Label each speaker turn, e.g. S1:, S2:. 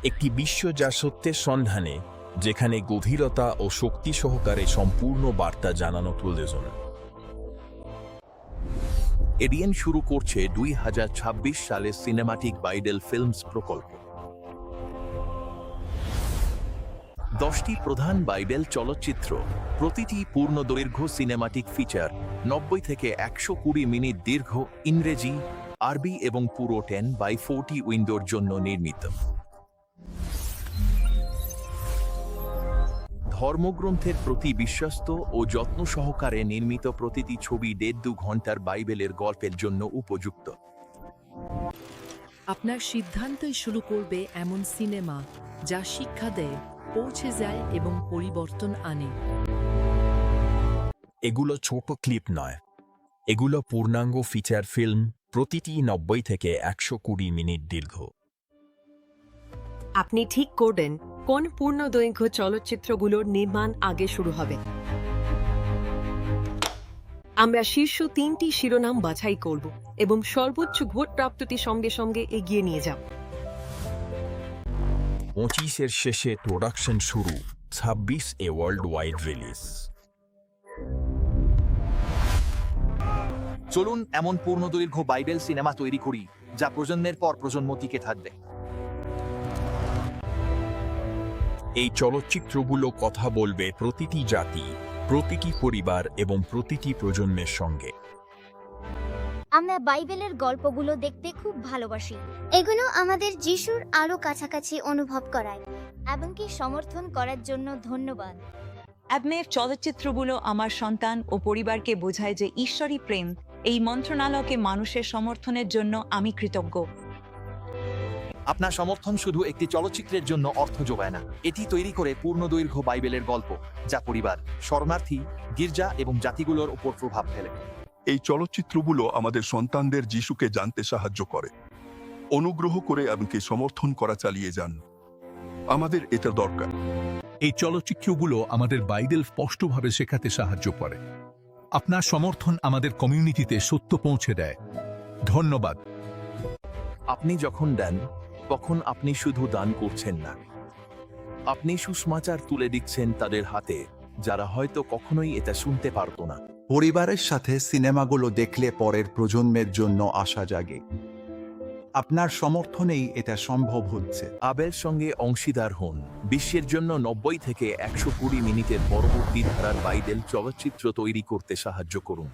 S1: একটি বিশ্ব যা সত্যের সন্ধানে, যেখানে গভীরতা ও শক্তি সহকারে সম্পূর্ণ বার্তা জানানো প্রয়োজন।
S2: এডিএন শুরু করছে 2026 সালে সিনেমাটিক বাইবেল ফিল্মস প্রকল্প। 10টি প্রধান বাইবেল চলচ্চিত্র, প্রতিটি পূর্ণদৈর্ঘ্য সিনেমাটিক ফিচার, 90 থেকে 120 মিনিট দীর্ঘ, ইংরেজি, আরবি এবং পুরো 10x40 উইন্ডোর জন্য নির্মিত। ধর্মগ্রন্থের প্রতি বিশ্বস্ত ও যত্ন সহকারে নির্মিত প্রতিটি ছবি 1.5-2 ঘন্টার বাইবেলের গল্পের জন্য উপযুক্ত।
S3: আপনার সিদ্ধান্তই শুরু করবে এমন সিনেমা যা শিক্ষা দেয়, পৌঁছে যায় এবং পরিবর্তন আনে।
S1: এগুলো ছোট ক্লিপ নয়, এগুলো পূর্ণাঙ্গ ফিচার ফিল্ম, প্রতিটি 90 থেকে 120 মিনিট দীর্ঘ।
S4: আপনি ঠিক করবেন কোন পূর্ণদৈর্ঘ্য চলচ্চিত্রগুলোর নির্মাণ আগে শুরু হবে। আমরা শীর্ষ 3টি শিরোনাম বাছাই করব এবং সর্বোচ্চ ভোট প্রাপ্তির সঙ্গে সঙ্গে এগিয়ে নিয়ে যাব।
S1: 25-এর শেষে প্রোডাকশন শুরু, 26-এ ওয়ার্ল্ড ওয়াইড রিলিজ।
S2: চলুন এমন পূর্ণদৈর্ঘ্য বাইবেল সিনেমা তৈরি করি যা প্রজন্মের পর প্রজন্ম টিকে থাকবে।
S1: এই চলচ্চিত্রগুলো কথা বলবে প্রতিটি জাতি, প্রতিটি পরিবার এবং প্রতিটি প্রজন্মের সঙ্গে।
S5: আমরা বাইবেলের গল্পগুলো দেখতে খুব ভালোবাসি। এগুলো আমাদের যিশুর আরো কাছাকাছি অনুভব করায় এবং কি সমর্থন করার জন্য ধন্যবাদ।
S6: অ্যাবমের চলচ্চিত্রগুলো আমার সন্তান ও পরিবারকে বোঝায় যে ঈশ্বরী প্রেম, এই মন্ত্রণালয়কে মানুষের সমর্থনের জন্য আমি কৃতজ্ঞ।
S2: আপনার সমর্থন শুধু একটি চলচ্চিত্রের জন্য অর্থ যোগায় না, এটি তৈরি করে পূর্ণদৈর্ঘ্য বাইবেলের গল্প যা পরিবার, শরণার্থী, গির্জা এবং জাতিগুলোর উপর প্রভাব ফেলে।
S7: এই চলচ্চিত্রগুলো আমাদের সন্তানদের যিশুকে জানতে সাহায্য করে। অনুগ্রহ করে এমনকি সমর্থন করা চালিয়ে যান, আমাদের এটা দরকার।
S8: এই চলচ্চিত্রগুলো আমাদের বাইবেল স্পষ্টভাবে শেখাতে সাহায্য করে। আপনার সমর্থন আমাদের কমিউনিটিতে সত্য পৌঁছে দেয়। ধন্যবাদ।
S2: আপনি যখন দেন, তখন আপনি শুধু দান করছেন না, আপনি সুসমাচার তুলে দিচ্ছেন তাদের হাতে যারা হয়তো কখনোই এটা শুনতে পারত না।
S9: পরিবারের সাথে সিনেমাগুলো দেখলে পরের প্রজন্মের জন্য আশা জাগে। আপনার সমর্থনেই এটা সম্ভব হচ্ছে।
S2: আবেল সঙ্গে অংশীদার হন, বিশ্বের জন্য 90 থেকে 120 মিনিটের পরবর্তী ধারার বাইবেল চলচ্চিত্র তৈরি করতে সাহায্য করুন।